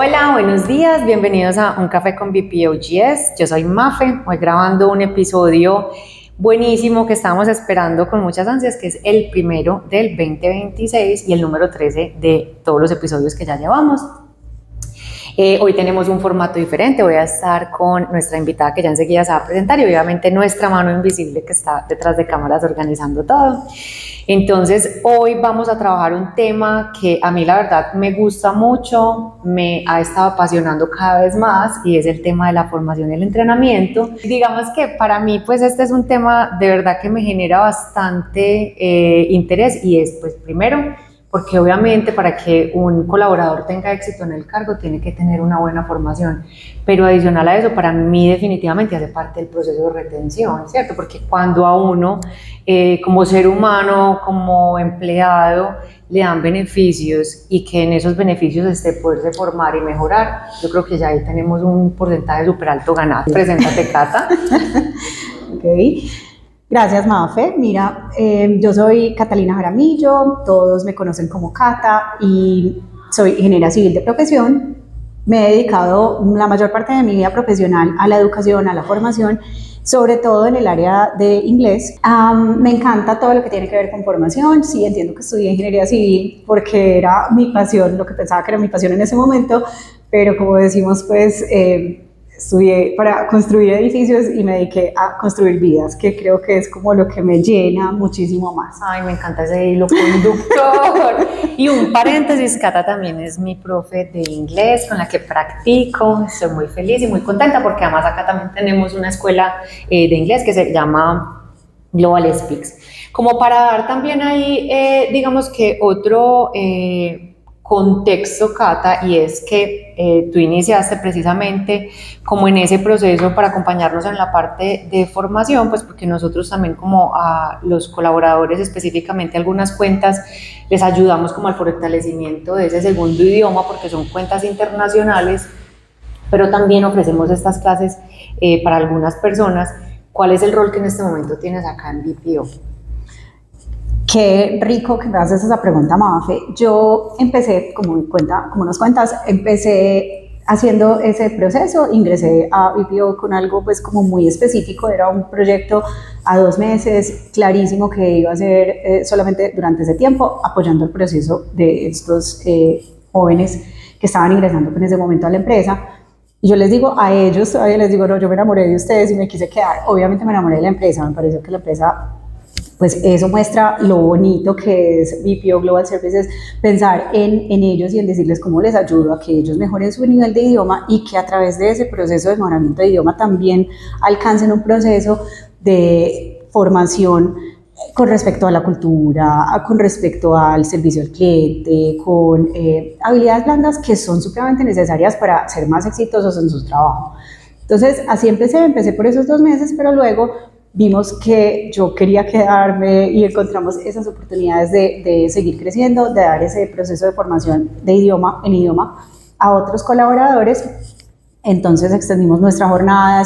Hola, buenos días, bienvenidos a Un Café con BPOGS. Yo soy Mafe, hoy grabando un episodio buenísimo que estábamos esperando con muchas ansias, que es el primero del 2026 y el número 13 de todos los episodios que ya llevamos. Hoy tenemos un formato diferente, voy a estar con nuestra invitada que ya enseguida se va a presentar y obviamente nuestra mano invisible que está detrás de cámaras organizando todo. Entonces hoy vamos a trabajar un tema que a mí la verdad me gusta mucho, me ha estado apasionando cada vez más y es el tema de la formación y el entrenamiento. Digamos que para mí pues este es un tema de verdad que me genera bastante interés y es pues primero porque obviamente para que un colaborador tenga éxito en el cargo tiene que tener una buena formación, pero adicional a eso para mí definitivamente hace parte del proceso de retención, ¿cierto? Porque cuando a uno como ser humano, como empleado, le dan beneficios y que en esos beneficios esté poderse formar y mejorar, yo creo que ya ahí tenemos un porcentaje súper alto ganado. Preséntate, Cata. Ok. Gracias, Mafe. Mira, yo soy Catalina Jaramillo, todos me conocen como Cata y soy ingeniera civil de profesión. Me he dedicado la mayor parte de mi vida profesional a la educación, a la formación, sobre todo en el área de inglés. Me encanta todo lo que tiene que ver con formación. Sí, entiendo que estudié ingeniería civil porque era mi pasión, lo que pensaba que era mi pasión en ese momento, pero como decimos, pues estudié para construir edificios y me dediqué a construir vidas, que creo que es como lo que me llena muchísimo más. Ay, me encanta ese hilo conductor. Y un paréntesis, Cata también es mi profe de inglés con la que practico. Estoy muy feliz y muy contenta porque además acá también tenemos una escuela de inglés que se llama Global Speaks. Como para dar también ahí, digamos que otro contexto, Cata, y es que tú iniciaste precisamente como en ese proceso para acompañarnos en la parte de formación, pues porque nosotros también como a los colaboradores, específicamente algunas cuentas, les ayudamos como al fortalecimiento de ese segundo idioma, porque son cuentas internacionales, pero también ofrecemos estas clases para algunas personas. ¿Cuál es el rol que en este momento tienes acá en BPO? Qué rico que me haces esa pregunta, Mafe. Yo empecé, como nos cuentas, empecé haciendo ese proceso, ingresé a BPO con algo pues como muy específico, era un proyecto a 2 meses, clarísimo que iba a ser solamente durante ese tiempo, apoyando el proceso de estos jóvenes que estaban ingresando en ese momento a la empresa. Y yo les digo a ellos, todavía les digo, no, yo me enamoré de ustedes y me quise quedar. Obviamente me enamoré de la empresa, me pareció que la empresa, pues eso muestra lo bonito que es BPO Global Services, pensar en ellos y en decirles cómo les ayudo a que ellos mejoren su nivel de idioma y que a través de ese proceso de mejoramiento de idioma también alcancen un proceso de formación con respecto a la cultura, con respecto al servicio al cliente, con habilidades blandas que son supremamente necesarias para ser más exitosos en su trabajo. Entonces, así empecé por esos 2 meses, pero luego vimos que yo quería quedarme y encontramos esas oportunidades de seguir creciendo, de dar ese proceso de formación de idioma a otros colaboradores. Entonces extendimos nuestra jornada,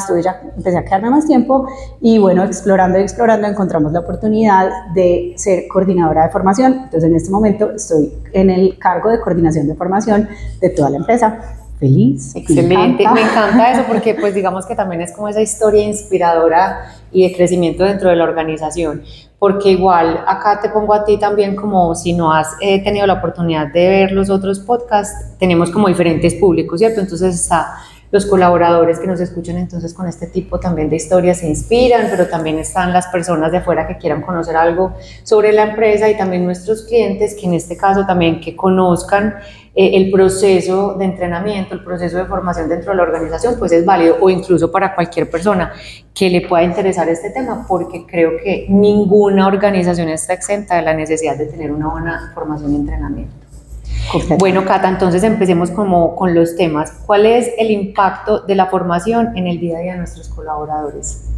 empecé a quedarme más tiempo y bueno, explorando encontramos la oportunidad de ser coordinadora de formación. Entonces en este momento estoy en el cargo de coordinación de formación de toda la empresa. Feliz. Excelente, me encanta eso porque pues digamos que también es como esa historia inspiradora y de crecimiento dentro de la organización, porque igual acá te pongo a ti también como si no has tenido la oportunidad de ver los otros podcasts, tenemos como diferentes públicos, ¿cierto? Entonces está los colaboradores que nos escuchan entonces con este tipo también de historias se inspiran, pero también están las personas de afuera que quieran conocer algo sobre la empresa y también nuestros clientes que en este caso también que conozcan el proceso de entrenamiento, el proceso de formación dentro de la organización, pues es válido o incluso para cualquier persona que le pueda interesar este tema, porque creo que ninguna organización está exenta de la necesidad de tener una buena formación y entrenamiento. Bueno, Cata, entonces empecemos como con los temas. ¿Cuál es el impacto de la formación en el día a día de nuestros colaboradores?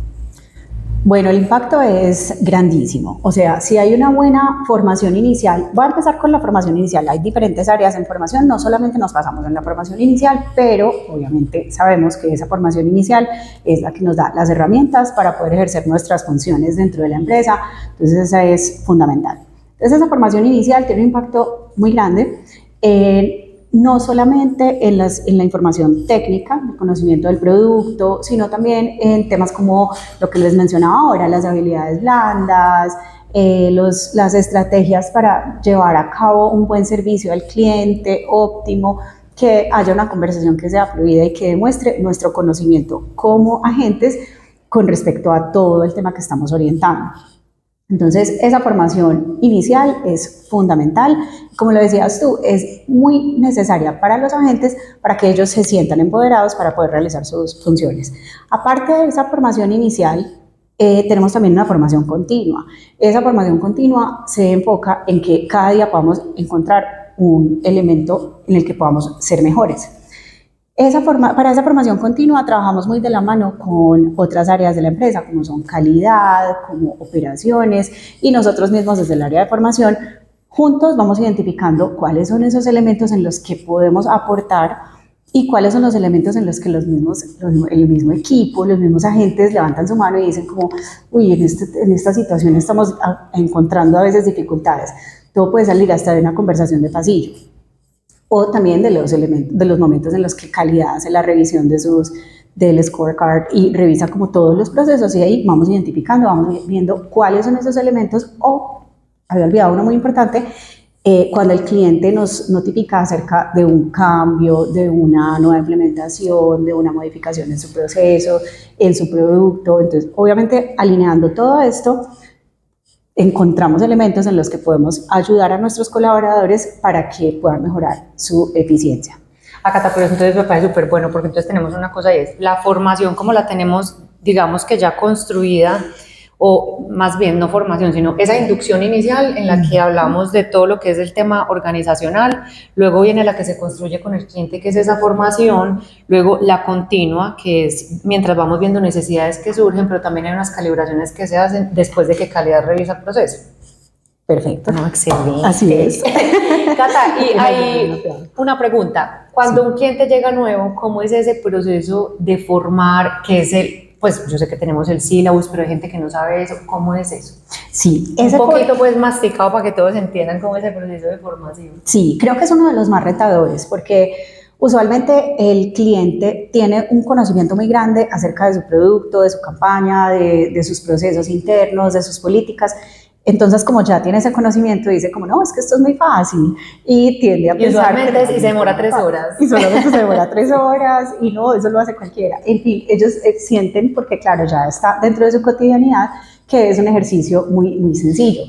Bueno, el impacto es grandísimo. O sea, si hay una buena formación inicial, voy a empezar con la formación inicial. Hay diferentes áreas en formación, no solamente nos basamos en la formación inicial, pero obviamente sabemos que esa formación inicial es la que nos da las herramientas para poder ejercer nuestras funciones dentro de la empresa. Entonces, esa es fundamental. Entonces, esa formación inicial tiene un impacto muy grande. no solamente en la información técnica, el conocimiento del producto, sino también en temas como lo que les mencionaba ahora, las habilidades blandas, las estrategias para llevar a cabo un buen servicio al cliente óptimo, que haya una conversación que sea fluida y que demuestre nuestro conocimiento como agentes con respecto a todo el tema que estamos orientando. Entonces, esa formación inicial es fundamental. Como lo decías tú, es muy necesaria para los agentes para que ellos se sientan empoderados para poder realizar sus funciones. Aparte de esa formación inicial, tenemos también una formación continua. Esa formación continua se enfoca en que cada día podamos encontrar un elemento en el que podamos ser mejores. Para esa formación continua trabajamos muy de la mano con otras áreas de la empresa, como son calidad, como operaciones, y nosotros mismos desde el área de formación, juntos vamos identificando cuáles son esos elementos en los que podemos aportar y cuáles son los elementos en los que el mismo equipo, los mismos agentes levantan su mano y dicen como, uy, en esta situación estamos encontrando a veces dificultades. Todo puede salir hasta de una conversación de pasillo. O también de los momentos en los que calidad hace la revisión del scorecard y revisa como todos los procesos, y ahí vamos identificando, vamos viendo cuáles son esos elementos. O, había olvidado uno muy importante, cuando el cliente nos notifica acerca de un cambio, de una nueva implementación, de una modificación en su proceso, en su producto. Entonces, obviamente, alineando todo esto, encontramos elementos en los que podemos ayudar a nuestros colaboradores para que puedan mejorar su eficiencia. Acá, pero entonces me parece súper bueno, porque entonces tenemos una cosa y es la formación como la tenemos, digamos que ya construida, o más bien no formación, sino esa inducción inicial en la que hablamos de todo lo que es el tema organizacional, luego viene la que se construye con el cliente, que es esa formación, luego la continua, que es mientras vamos viendo necesidades que surgen, pero también hay unas calibraciones que se hacen después de que calidad revisa el proceso. Perfecto. No, excelente. Así es. Cata, y hay una pregunta. Cuando un cliente llega nuevo, ¿cómo es ese proceso de formar, que es pues yo sé que tenemos el sílabus, pero hay gente que no sabe eso? ¿Cómo es eso? Sí. Un poquito pues masticado para que todos entiendan cómo es el proceso de formación. Sí, creo que es uno de los más retadores, porque usualmente el cliente tiene un conocimiento muy grande acerca de su producto, de su campaña, de sus procesos internos, de sus políticas. Entonces, como ya tiene ese conocimiento, dice como, no, es que esto es muy fácil, y tiende a pensar que se demora 3 horas. Y solamente se demora 3 horas, y no, eso lo hace cualquiera. En fin, ellos sienten, porque claro, ya está dentro de su cotidianidad, que es un ejercicio muy, muy sencillo.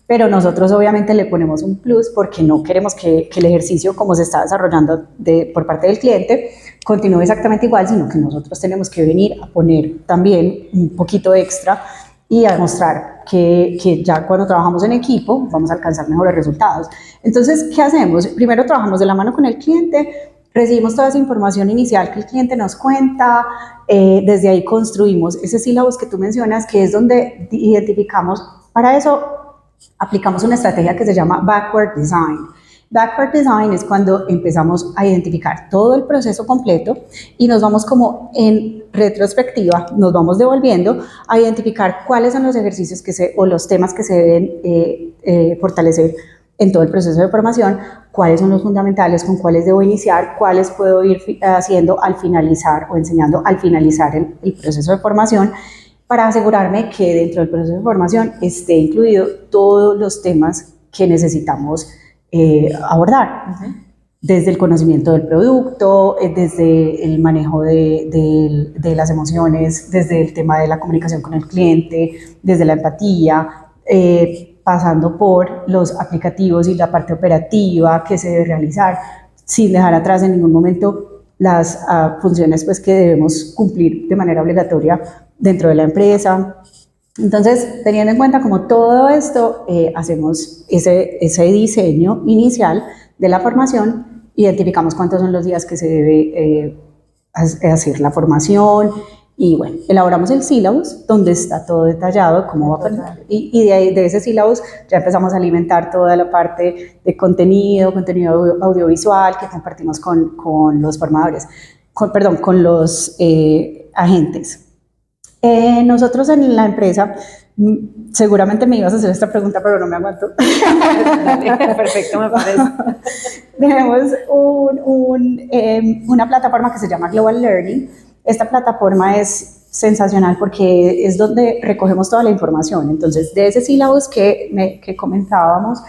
Pero nosotros obviamente le ponemos un plus, porque no queremos que el ejercicio, como se está desarrollando por parte del cliente, continúe exactamente igual, sino que nosotros tenemos que venir a poner también un poquito extra y a demostrar que ya cuando trabajamos en equipo vamos a alcanzar mejores resultados. Entonces, ¿qué hacemos? Primero trabajamos de la mano con el cliente, recibimos toda esa información inicial que el cliente nos cuenta, desde ahí construimos ese sílabus que tú mencionas, que es donde identificamos. Para eso aplicamos una estrategia que se llama Backward Design. Backward Design es cuando empezamos a identificar todo el proceso completo y nos vamos como en retrospectiva, nos vamos devolviendo a identificar cuáles son los ejercicios o los temas que se deben fortalecer en todo el proceso de formación, cuáles son los fundamentales, con cuáles debo iniciar, cuáles puedo ir haciendo al finalizar o enseñando al finalizar el proceso de formación, para asegurarme que dentro del proceso de formación esté incluido todos los temas que necesitamos abordar, desde el conocimiento del producto, desde el manejo de las emociones, desde el tema de la comunicación con el cliente, desde la empatía, pasando por los aplicativos y la parte operativa que se debe realizar, sin dejar atrás en ningún momento las funciones pues, que debemos cumplir de manera obligatoria dentro de la empresa. Entonces, teniendo en cuenta como todo esto, hacemos ese diseño inicial de la formación, identificamos cuántos son los días que se debe hacer la formación, y bueno, elaboramos el sílabus donde está todo detallado, cómo va a pasar, y de ese sílabus ya empezamos a alimentar toda la parte de contenido audiovisual que compartimos con los formadores, con los agentes. Nosotros en la empresa Seguramente me ibas a hacer esta pregunta, pero no me aguanto. Dale, perfecto, me parece. Tenemos una plataforma que se llama Global Learning. Esta plataforma es sensacional porque es donde recogemos toda la información. Entonces, de ese sílabus que comentábamos,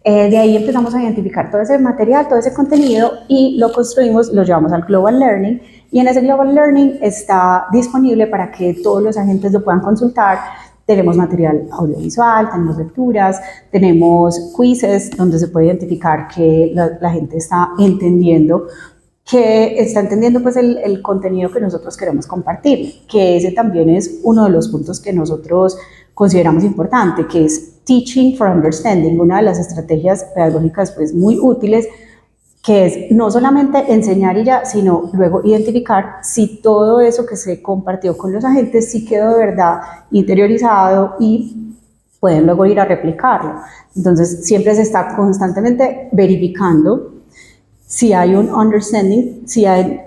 de ahí empezamos a identificar todo ese material, todo ese contenido y lo construimos, lo llevamos al Global Learning y en ese Global Learning está disponible para que todos los agentes lo puedan consultar. Tenemos material audiovisual, tenemos lecturas, tenemos quizzes donde se puede identificar que la gente está entendiendo pues el contenido que nosotros queremos compartir, que ese también es uno de los puntos que nosotros consideramos importante, que es Teaching for Understanding, una de las estrategias pedagógicas pues muy útiles, que es no solamente enseñar y ya, sino luego identificar si todo eso que se compartió con los agentes sí quedó de verdad interiorizado y pueden luego ir a replicarlo. Entonces siempre se está constantemente verificando si hay un understanding, si han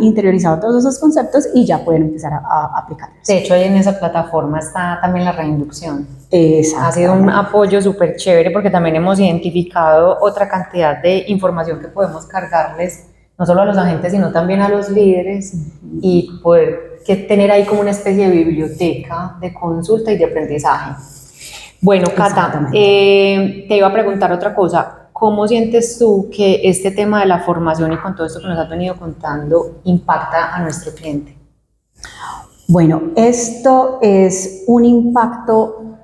interiorizado todos esos conceptos y ya pueden empezar a aplicarlos. De hecho, ahí en esa plataforma está también la reinducción. Exacto. Ha sido un apoyo súper chévere porque también hemos identificado otra cantidad de información que podemos cargarles, no solo a los agentes, sino también a los líderes y poder tener ahí como una especie de biblioteca de consulta y de aprendizaje. Bueno, Cata, te iba a preguntar otra cosa. ¿Cómo sientes tú que este tema de la formación y con todo esto que nos has venido contando impacta a nuestro cliente? Bueno, esto es un impacto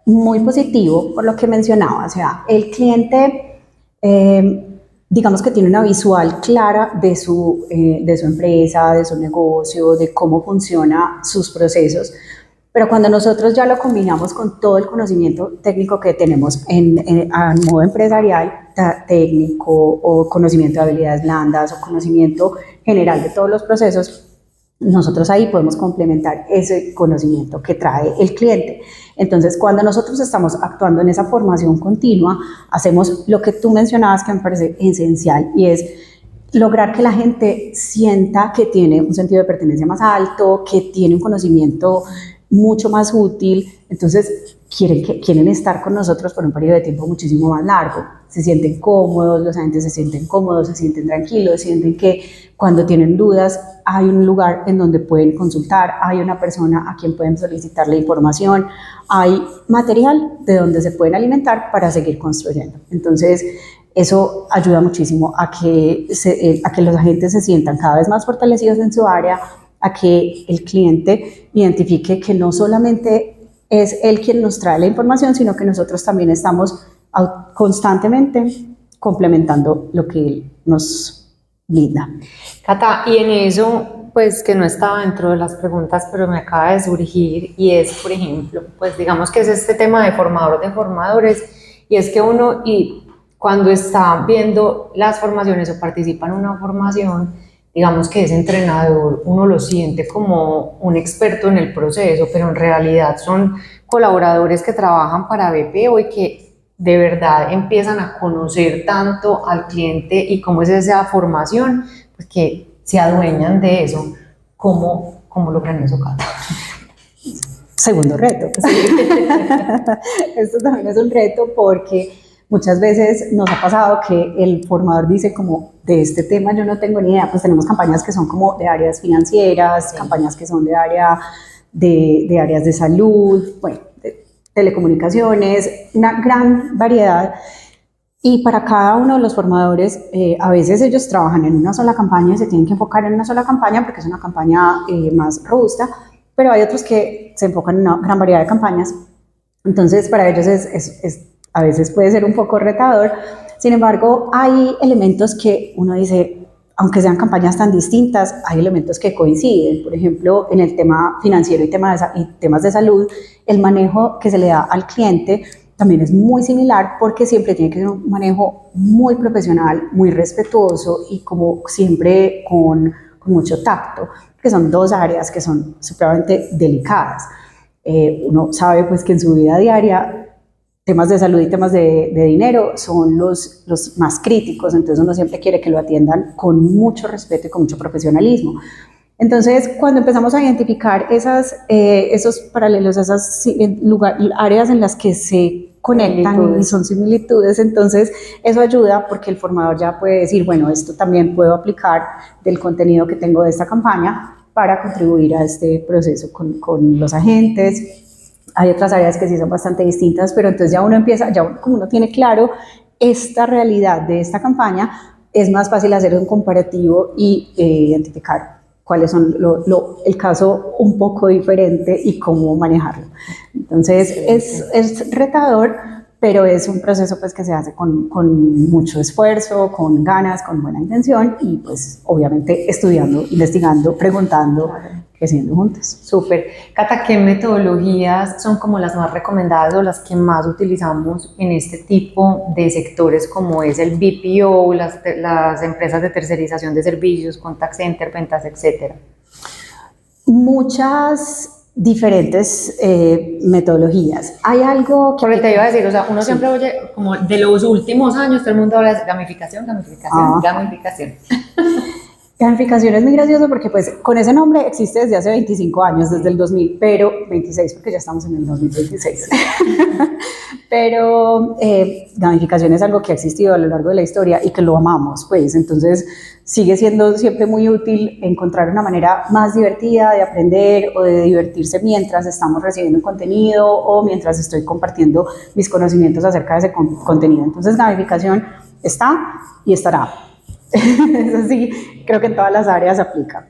muy positivo por lo que mencionaba. O sea, el cliente, digamos que tiene una visual clara de su empresa, de su negocio, de cómo funcionan sus procesos. Pero cuando nosotros ya lo combinamos con todo el conocimiento técnico que tenemos a modo empresarial, técnico o conocimiento de habilidades blandas o conocimiento general de todos los procesos, nosotros ahí podemos complementar ese conocimiento que trae el cliente. Entonces, cuando nosotros estamos actuando en esa formación continua, hacemos lo que tú mencionabas que me parece esencial y es lograr que la gente sienta que tiene un sentido de pertenencia más alto, que tiene un conocimiento mucho más útil, entonces quieren estar con nosotros por un periodo de tiempo muchísimo más largo, se sienten cómodos, los agentes se sienten cómodos, se sienten tranquilos, sienten que cuando tienen dudas hay un lugar en donde pueden consultar, hay una persona a quien pueden solicitar la información, hay material de donde se pueden alimentar para seguir construyendo. Entonces, eso ayuda muchísimo a que los agentes se sientan cada vez más fortalecidos en su área, a que el cliente identifique que no solamente es él quien nos trae la información, sino que nosotros también estamos constantemente complementando lo que él nos brinda. Cata, y en eso, pues que no estaba dentro de las preguntas, pero me acaba de surgir, y es, por ejemplo, pues digamos que es este tema de formadores de formadores, y es que uno, y cuando está viendo las formaciones o participa en una formación, digamos que ese entrenador uno lo siente como un experto en el proceso, pero en realidad son colaboradores que trabajan para BPO y que de verdad empiezan a conocer tanto al cliente y cómo es esa formación, pues que se adueñan de eso. ¿Cómo logran eso, Cata? Segundo reto. Esto también es un reto porque muchas veces nos ha pasado que el formador dice como de este tema yo no tengo ni idea, pues tenemos campañas que son como de áreas financieras, sí, campañas que son de áreas de salud, bueno, de telecomunicaciones, una gran variedad. Y para cada uno de los formadores, a veces ellos trabajan en una sola campaña y se tienen que enfocar en una sola campaña porque es una campaña más robusta, pero hay otros que se enfocan en una gran variedad de campañas. Entonces, para ellos a veces puede ser un poco retador. Sin embargo, hay elementos que uno dice, aunque sean campañas tan distintas, hay elementos que coinciden. Por ejemplo, en el tema financiero y temas de salud, el manejo que se le da al cliente también es muy similar porque siempre tiene que ser un manejo muy profesional, muy respetuoso y como siempre con mucho tacto, que son dos áreas que son supremamente delicadas. Uno sabe pues que en su vida diaria temas de salud y temas de dinero son los más críticos, entonces uno siempre quiere que lo atiendan con mucho respeto y con mucho profesionalismo. Entonces, cuando empezamos a identificar esos paralelos, esas áreas en las que se conectan y son similitudes, entonces eso ayuda porque el formador ya puede decir, bueno, esto también puedo aplicar del contenido que tengo de esta campaña para contribuir a este proceso con los agentes. Hay otras áreas que sí son bastante distintas, pero entonces ya uno empieza, como uno tiene claro esta realidad de esta campaña, es más fácil hacer un comparativo y identificar cuáles son el caso un poco diferente y cómo manejarlo. Entonces es retador, pero es un proceso pues que se hace con mucho esfuerzo, con ganas, con buena intención y pues obviamente estudiando, investigando, preguntando, creciendo juntos. Súper. Cata, ¿qué metodologías son como las más recomendadas o las que más utilizamos en este tipo de sectores como es el BPO, las empresas de tercerización de servicios, contact center, ventas, etcétera? Muchas diferentes metodologías. Hay algo que... Porque te iba a decir, o sea, uno siempre oye como de los últimos años, todo el mundo habla de gamificación. Gamificación es muy gracioso porque pues con ese nombre existe desde hace 25 años, desde el 2000, pero 26 porque ya estamos en el 2026. Pero gamificación es algo que ha existido a lo largo de la historia y que lo amamos, pues entonces sigue siendo siempre muy útil encontrar una manera más divertida de aprender o de divertirse mientras estamos recibiendo un contenido o mientras estoy compartiendo mis conocimientos acerca de ese contenido. Entonces gamificación está y estará. Eso sí, creo que en todas las áreas aplica.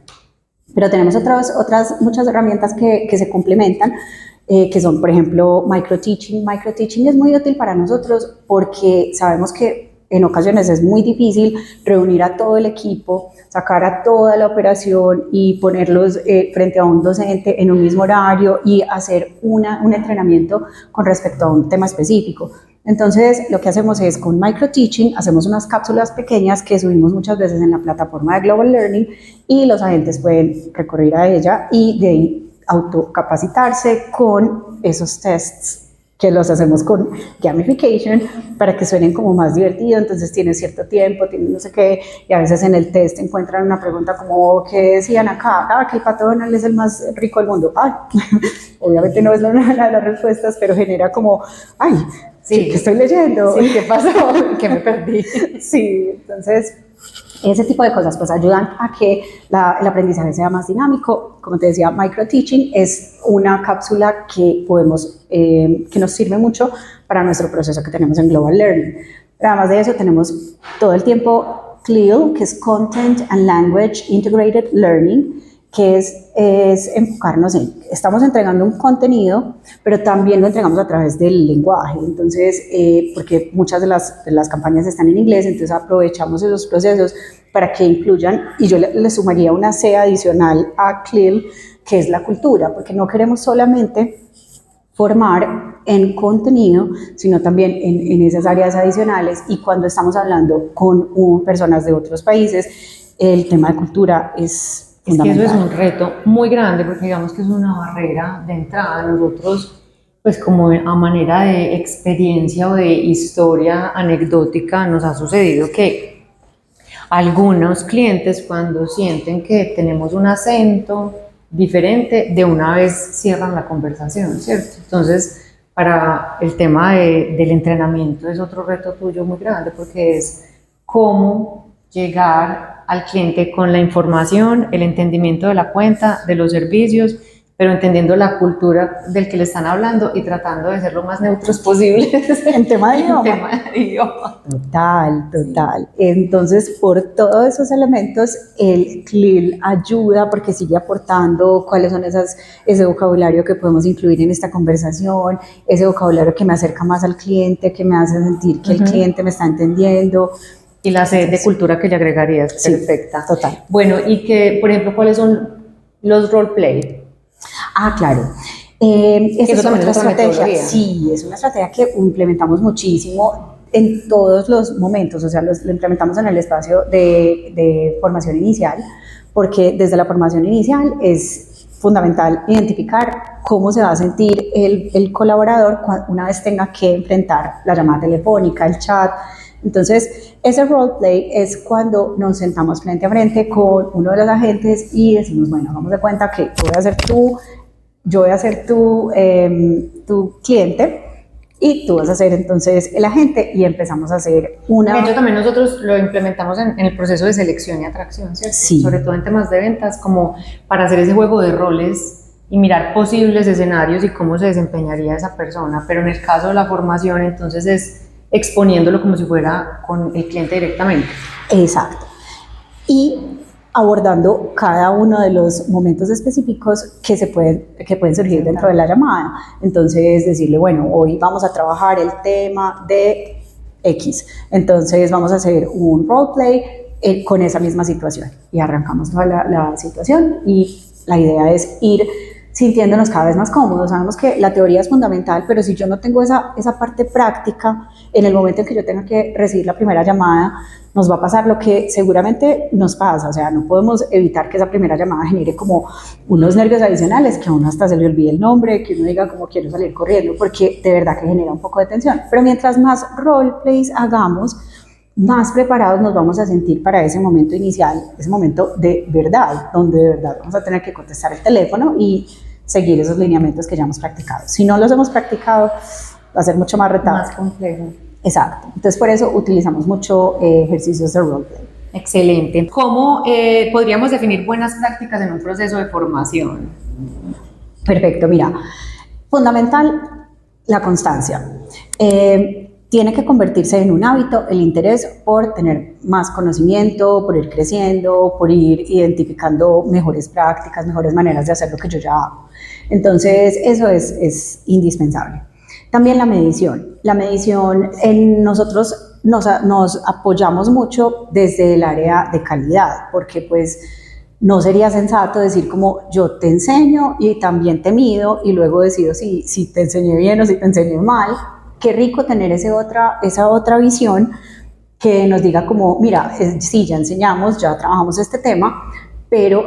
Pero tenemos otras muchas herramientas que se complementan, que son, por ejemplo, microteaching. Microteaching es muy útil para nosotros porque sabemos que en ocasiones es muy difícil reunir a todo el equipo, sacar a toda la operación y ponerlos frente a un docente en un mismo horario y hacer un entrenamiento con respecto a un tema específico. Entonces, lo que hacemos es con microteaching, hacemos unas cápsulas pequeñas que subimos muchas veces en la plataforma de Global Learning y los agentes pueden recurrir a ella y de ahí autocapacitarse con esos tests que los hacemos con gamification para que suenen como más divertido. Entonces tiene cierto tiempo, tiene no sé qué, y a veces en el test encuentran una pregunta como, ¿qué decían acá? Que el pato Donald es el más rico del mundo. Ay, obviamente no es una de las respuestas, pero genera como, ay, sí, ¿qué estoy leyendo? Sí, ¿qué pasó? ¿Qué me perdí? Sí, entonces ese tipo de cosas pues ayudan a que el aprendizaje sea más dinámico. Como te decía, microteaching es una cápsula que que nos sirve mucho para nuestro proceso que tenemos en Global Learning. Pero además de eso tenemos todo el tiempo CLIL, que es Content and Language Integrated Learning, que es enfocarnos en, estamos entregando un contenido, pero también lo entregamos a través del lenguaje. Entonces, porque muchas de las campañas están en inglés, entonces aprovechamos esos procesos para que incluyan, y yo le sumaría una C adicional a CLIL, que es la cultura, porque no queremos solamente formar en contenido, sino también en esas áreas adicionales. Y cuando estamos hablando con personas de otros países, el tema de cultura es que eso es un reto muy grande porque digamos que es una barrera de entrada. Nosotros, pues como a manera de experiencia o de historia anecdótica, nos ha sucedido que algunos clientes cuando sienten que tenemos un acento diferente, de una vez cierran la conversación, ¿cierto? Entonces, para el tema del entrenamiento es otro reto tuyo muy grande porque es cómo llegar al cliente con la información, el entendimiento de la cuenta, de los servicios, pero entendiendo la cultura del que le están hablando y tratando de ser lo más neutros posibles en tema de idioma. Total. Entonces, por todos esos elementos, el CLIL ayuda porque sigue aportando cuáles son ese vocabulario que podemos incluir en esta conversación, ese vocabulario que me acerca más al cliente, que me hace sentir que el cliente me está entendiendo. Y la sed de cultura que le agregarías, sí, perfecta. Total. Bueno, y que, por ejemplo, ¿cuáles son los roleplay? Claro. Esa es otra estrategia. Sí, es una estrategia que implementamos muchísimo en todos los momentos, o sea, lo implementamos en el espacio de formación inicial, porque desde la formación inicial es fundamental identificar cómo se va a sentir el colaborador una vez tenga que enfrentar la llamada telefónica, el chat, Entonces, ese roleplay es cuando nos sentamos frente a frente con uno de los agentes y decimos, bueno, vamos de cuenta que tú voy a ser tú, yo voy a ser tu cliente y tú vas a ser entonces el agente y empezamos a hacer una... De hecho, también nosotros lo implementamos en el proceso de selección y atracción, ¿cierto? Sí. Sobre todo en temas de ventas, como para hacer ese juego de roles y mirar posibles escenarios y cómo se desempeñaría esa persona. Pero en el caso de la formación, entonces es exponiéndolo como si fuera con el cliente directamente. Exacto. Y abordando cada uno de los momentos específicos que pueden surgir dentro de la llamada. Entonces, decirle, bueno, hoy vamos a trabajar el tema de X. Entonces, vamos a hacer un roleplay con esa misma situación. Y arrancamos toda la situación y la idea es ir sintiéndonos cada vez más cómodos. Sabemos que la teoría es fundamental, pero si yo no tengo esa parte práctica, en el momento en que yo tenga que recibir la primera llamada, nos va a pasar lo que seguramente nos pasa, o sea, no podemos evitar que esa primera llamada genere como unos nervios adicionales, que a uno hasta se le olvide el nombre, que uno diga como quiero salir corriendo, porque de verdad que genera un poco de tensión. Pero mientras más roleplays hagamos, más preparados nos vamos a sentir para ese momento inicial, ese momento de verdad, donde de verdad vamos a tener que contestar el teléfono y seguir esos lineamientos que ya hemos practicado. Si no los hemos practicado, va a ser mucho más retado. Más complejo. Exacto. Entonces, por eso utilizamos mucho ejercicios de roleplay. Excelente. ¿Cómo podríamos definir buenas prácticas en un proceso de formación? Perfecto, mira, fundamental la constancia. Tiene que convertirse en un hábito el interés por tener más conocimiento, por ir creciendo, por ir identificando mejores prácticas, mejores maneras de hacer lo que yo ya hago. Entonces, eso es indispensable. También la medición. La medición, nosotros nos apoyamos mucho desde el área de calidad, porque pues no sería sensato decir como yo te enseño y también te mido y luego decido si te enseñé bien o si te enseñé mal. Qué rico tener esa otra visión que nos diga como, mira, sí, ya enseñamos, ya trabajamos este tema, pero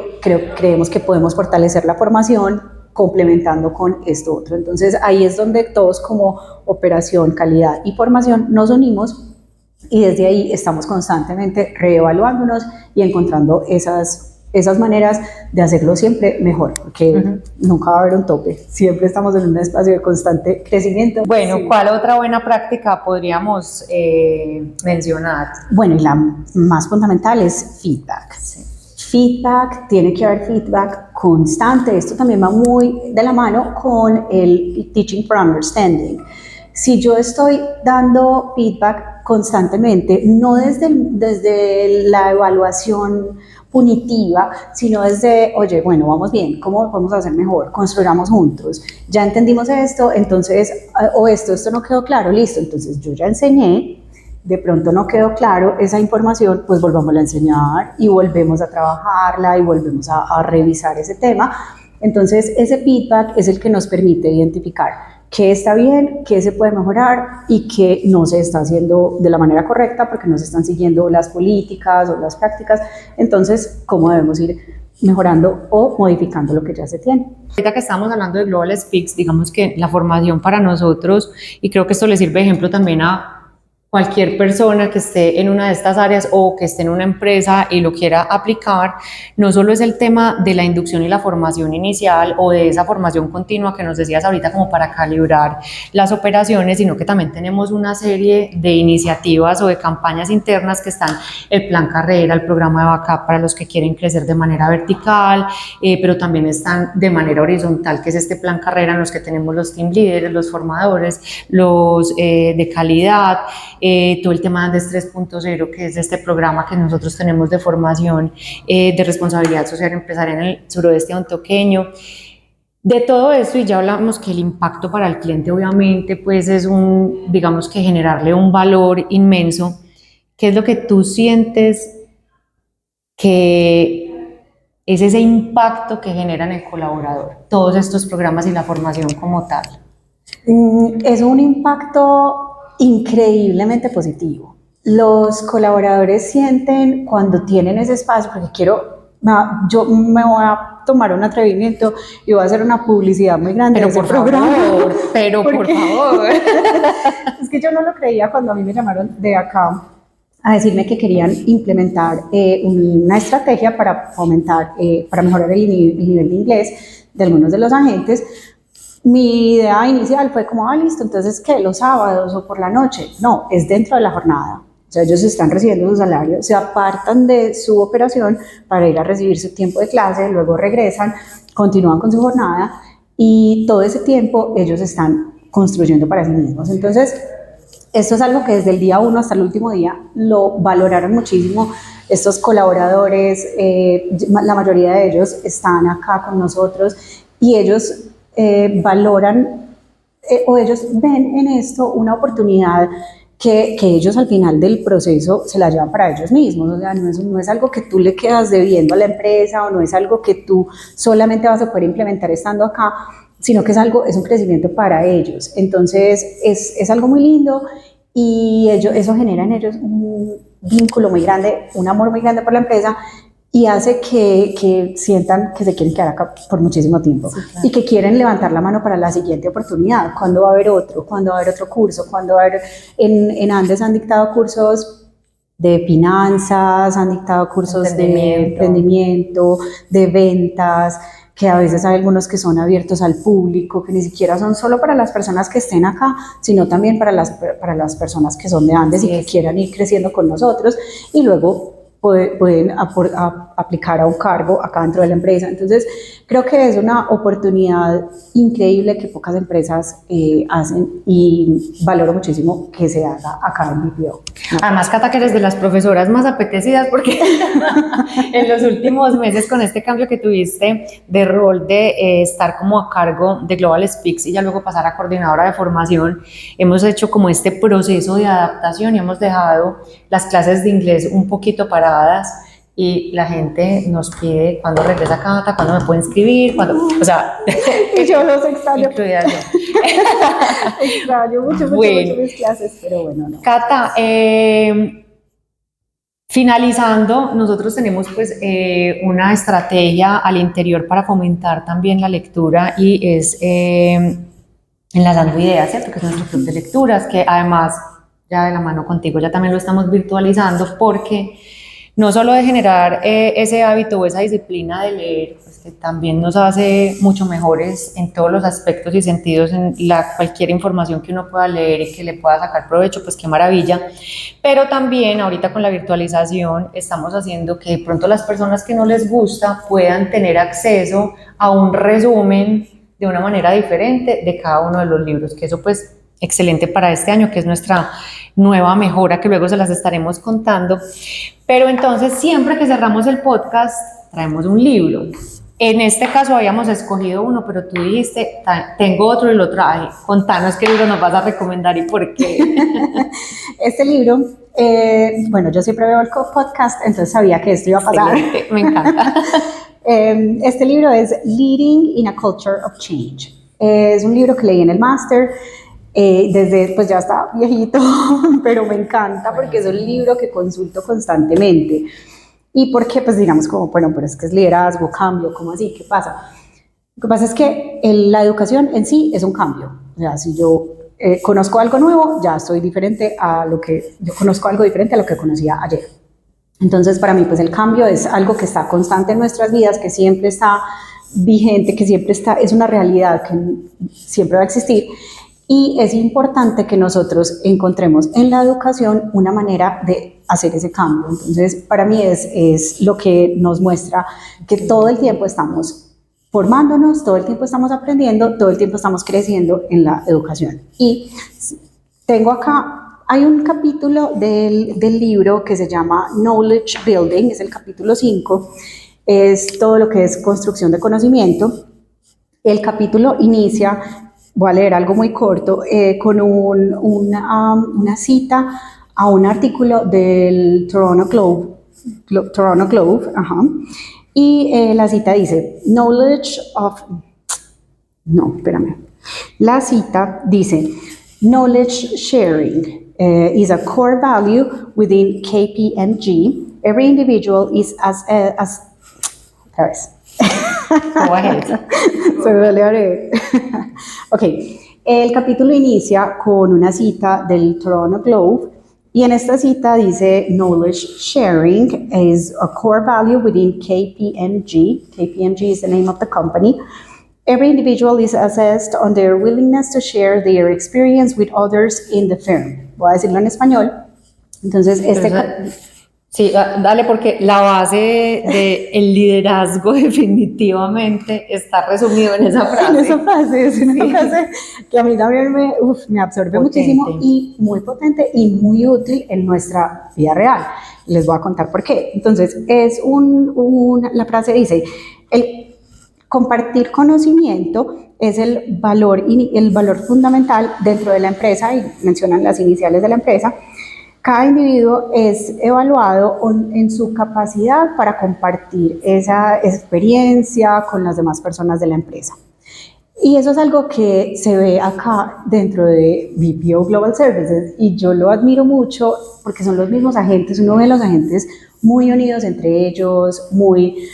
creemos que podemos fortalecer la formación complementando con esto otro. Entonces ahí es donde todos como operación, calidad y formación nos unimos y desde ahí estamos constantemente reevaluándonos y encontrando esas maneras de hacerlo siempre mejor, porque nunca va a haber un tope, siempre estamos en un espacio de constante crecimiento. Bueno, sí. ¿Cuál otra buena práctica podríamos mencionar? Bueno, y la más fundamental es feedback. Sí. Feedback, tiene que haber feedback constante. Esto también va muy de la mano con el Teaching for Understanding. Si yo estoy dando feedback constantemente, no desde la evaluación punitiva, sino desde, oye, bueno, vamos bien, ¿cómo lo podemos hacer mejor? Construyamos juntos. Ya entendimos esto, entonces, o esto no quedó claro, listo, entonces yo ya enseñé, de pronto no quedó claro esa información, pues volvamos a enseñar y volvemos a trabajarla y volvemos a revisar ese tema. Entonces, ese feedback es el que nos permite identificar qué está bien, qué se puede mejorar y qué no se está haciendo de la manera correcta porque no se están siguiendo las políticas o las prácticas. Entonces, cómo debemos ir mejorando o modificando lo que ya se tiene. Ahorita que estamos hablando de Global Speaks, digamos que la formación para nosotros, y creo que esto le sirve de ejemplo también a cualquier persona que esté en una de estas áreas o que esté en una empresa y lo quiera aplicar, no solo es el tema de la inducción y la formación inicial o de esa formación continua que nos decías ahorita como para calibrar las operaciones, sino que también tenemos una serie de iniciativas o de campañas internas que están el plan carrera, el programa de backup para los que quieren crecer de manera vertical, pero también están de manera horizontal, que es este plan carrera en los que tenemos los team leaders, los formadores, los de calidad, todo el tema de Andes 3.0, que es este programa que nosotros tenemos de formación de responsabilidad social empresarial en el suroeste antioqueño. De todo esto, y ya hablamos que el impacto para el cliente obviamente pues es digamos que generarle un valor inmenso. ¿Qué es lo que tú sientes que es ese impacto que genera en el colaborador, todos estos programas y la formación como tal? Es un impacto increíblemente positivo. Los colaboradores sienten cuando tienen ese espacio, porque yo me voy a tomar un atrevimiento y voy a hacer una publicidad muy grande Pero de ese por programa. favor, pero por favor. Es que yo no lo creía cuando a mí me llamaron de acá a decirme que querían implementar una estrategia para fomentar, para mejorar el nivel de inglés de algunos de los agentes. Mi idea inicial fue como, listo, entonces, ¿qué? ¿Los sábados o por la noche? No, es dentro de la jornada. O sea, ellos están recibiendo su salario, se apartan de su operación para ir a recibir su tiempo de clase, luego regresan, continúan con su jornada y todo ese tiempo ellos están construyendo para sí mismos. Entonces, esto es algo que desde el día 1 hasta el último día lo valoraron muchísimo. Estos colaboradores, la mayoría de ellos están acá con nosotros y ellos valoran o ellos ven en esto una oportunidad que ellos al final del proceso se la llevan para ellos mismos. O sea, no es algo que tú le quedas debiendo a la empresa o no es algo que tú solamente vas a poder implementar estando acá, sino que es un crecimiento para ellos. Entonces es algo muy lindo y eso genera en ellos un vínculo muy grande, un amor muy grande por la empresa y hace que sientan que se quieren quedar acá por muchísimo tiempo, sí, claro, y que quieren levantar la mano para la siguiente oportunidad. ¿Cuándo va a haber otro? ¿Cuándo va a haber otro curso? ¿Cuándo va a haber? En Andes han dictado cursos de finanzas, han dictado cursos de emprendimiento, de ventas, que a veces hay algunos que son abiertos al público, que ni siquiera son solo para las personas que estén acá, sino también para las personas que son de Andes, sí, y que quieran ir creciendo con nosotros y luego pueden aplicar a un cargo acá dentro de la empresa. Entonces, creo que es una oportunidad increíble que pocas empresas hacen y valoro muchísimo que se haga acá en BPO. Además, Cata, que eres de las profesoras más apetecidas porque en los últimos meses con este cambio que tuviste de rol de estar como a cargo de Global Speaks y ya luego pasar a coordinadora de formación, hemos hecho como este proceso de adaptación y hemos dejado las clases de inglés un poquito paradas y la gente nos pide cuándo regresa Cata, cuándo me puede inscribir, o sea, y yo los extraño. Incluida yo. Extraño mucho mis clases, pero bueno, no. Cata, finalizando, nosotros tenemos pues una estrategia al interior para fomentar también la lectura y es Enlazando Ideas, ¿cierto? Que es nuestro club de lecturas, que además ya de la mano contigo ya también lo estamos virtualizando porque no solo de generar ese hábito o esa disciplina de leer, pues que también nos hace mucho mejores en todos los aspectos y sentidos en cualquier información que uno pueda leer y que le pueda sacar provecho, pues qué maravilla, pero también ahorita con la virtualización estamos haciendo que de pronto las personas que no les gusta puedan tener acceso a un resumen de una manera diferente de cada uno de los libros, que eso pues excelente para este año, que es nuestra nueva mejora, que luego se las estaremos contando. Pero entonces, siempre que cerramos el podcast, traemos un libro. En este caso habíamos escogido uno, pero tú dijiste, tengo otro y lo traje. Contanos qué libro nos vas a recomendar y por qué. Este libro, bueno, yo siempre veo el podcast, entonces sabía que esto iba a pasar. Excelente, me encanta. Este libro es Leading in a Culture of Change. Es un libro que leí en el máster. Desde, pues ya está viejito, pero me encanta porque es un libro que consulto constantemente. ¿Y por qué? Pues digamos como, bueno, pero es que es liderazgo, cambio, ¿cómo así? ¿Qué pasa? Lo que pasa es que la educación en sí es un cambio. O sea, si yo conozco algo nuevo, ya estoy diferente yo conozco algo diferente a lo que conocía ayer. Entonces, para mí, pues el cambio es algo que está constante en nuestras vidas, que siempre está vigente, que siempre es una realidad que siempre va a existir. Y es importante que nosotros encontremos en la educación una manera de hacer ese cambio. Entonces, para mí es lo que nos muestra que todo el tiempo estamos formándonos, todo el tiempo estamos aprendiendo, todo el tiempo estamos creciendo en la educación. Y tengo acá, hay un capítulo del libro que se llama Knowledge Building, es el capítulo 5, es todo lo que es construcción de conocimiento. El capítulo inicia, voy a leer algo muy corto, con una cita a un artículo del Toronto Globe, y la cita dice, la cita dice, knowledge sharing is a core value within KPMG. Every individual is Go ahead. So really haré. Ok, el capítulo inicia con una cita del Toronto Globe y en esta cita dice knowledge sharing is a core value within KPMG. KPMG is the name of the company. Every individual is assessed on their willingness to share their experience with others in the firm. Voy a decirlo en español. Entonces, sí, dale, porque la base del liderazgo definitivamente está resumido en esa frase. En esa frase, es una frase que a mí también me absorbe muchísimo y muy potente y muy útil en nuestra vida real. Les voy a contar por qué. Entonces, la frase dice, el compartir conocimiento es el valor fundamental dentro de la empresa y mencionan las iniciales de la empresa. Cada individuo es evaluado en su capacidad para compartir esa experiencia con las demás personas de la empresa. Y eso es algo que se ve acá dentro de BPO Global Services y yo lo admiro mucho porque son los mismos agentes, uno ve los agentes muy unidos entre ellos, muy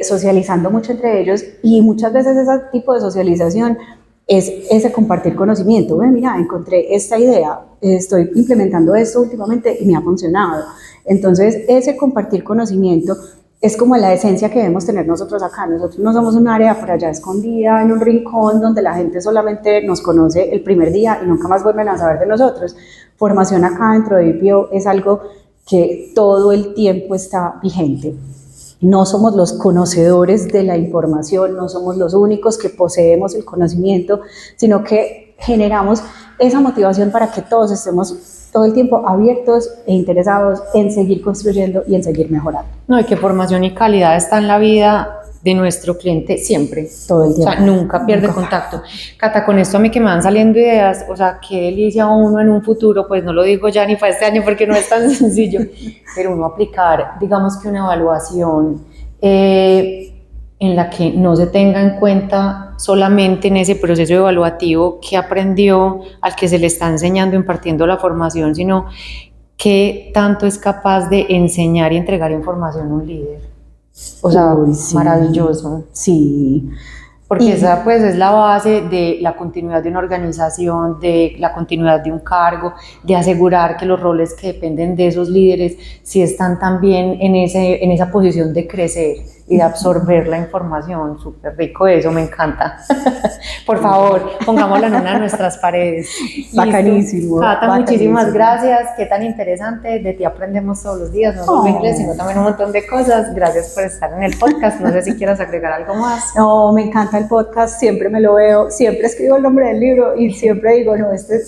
socializando mucho entre ellos y muchas veces ese tipo de socialización es ese compartir conocimiento. Mira, encontré esta idea, estoy implementando esto últimamente y me ha funcionado. Entonces, ese compartir conocimiento es como la esencia que debemos tener nosotros acá. Nosotros no somos un área por allá escondida en un rincón donde la gente solamente nos conoce el primer día y nunca más vuelven a saber de nosotros. Formación acá dentro de BPO es algo que todo el tiempo está vigente. No somos los conocedores de la información, no somos los únicos que poseemos el conocimiento, sino que generamos esa motivación para que todos estemos todo el tiempo abiertos e interesados en seguir construyendo y en seguir mejorando. No, y que formación y calidad está en la vida de nuestro cliente siempre. Todo el tiempo. O sea, nunca pierde contacto. Cata, con esto a mí que me van saliendo ideas, o sea, qué delicia uno en un futuro, pues no lo digo ya ni para este año porque no es tan sencillo, pero uno aplicar, digamos que una evaluación en la que no se tenga en cuenta solamente en ese proceso evaluativo que aprendió, al que se le está enseñando, impartiendo la formación, sino qué tanto es capaz de enseñar y entregar información a un líder. O sea, sí. Maravilloso. Sí. Porque esa pues es la base de la continuidad de una organización, de la continuidad de un cargo, de asegurar que los roles que dependen de esos líderes sí están también en esa posición de crecer y de absorber la información. Súper rico eso, me encanta. Por favor, pongámoslo en una de nuestras paredes. Bacanísimo. Cata, muchísimas gracias. Qué tan interesante. De ti aprendemos todos los días, no solo inglés, sino también un montón de cosas. Gracias por estar en el podcast. No sé si quieras agregar algo más. No, me encanta el podcast. Siempre me lo veo. Siempre escribo el nombre del libro y siempre digo, no, este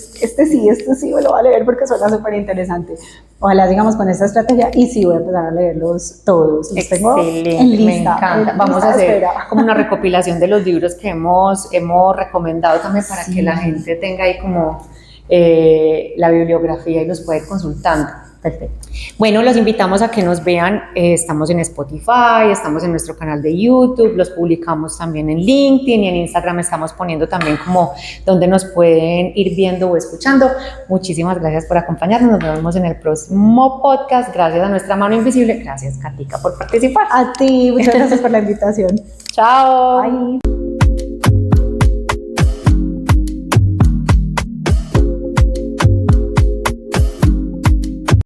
sí me lo voy a leer porque suena súper interesante. Ojalá sigamos con esta estrategia y sí voy a empezar a leerlos todos. Los tengo en lista. Me encanta. Vamos a hacer como una recopilación de los libros que hemos recomendado también para que la gente tenga ahí como la bibliografía y los pueda ir consultando. Perfecto. Bueno, los invitamos a que nos vean. Estamos en Spotify, estamos en nuestro canal de YouTube, los publicamos también en LinkedIn y en Instagram estamos poniendo también como donde nos pueden ir viendo o escuchando. Muchísimas gracias por acompañarnos. Nos vemos en el próximo podcast. Gracias a nuestra mano invisible. Gracias, Katica, por participar. A ti, muchas gracias por la invitación. Chao. Bye.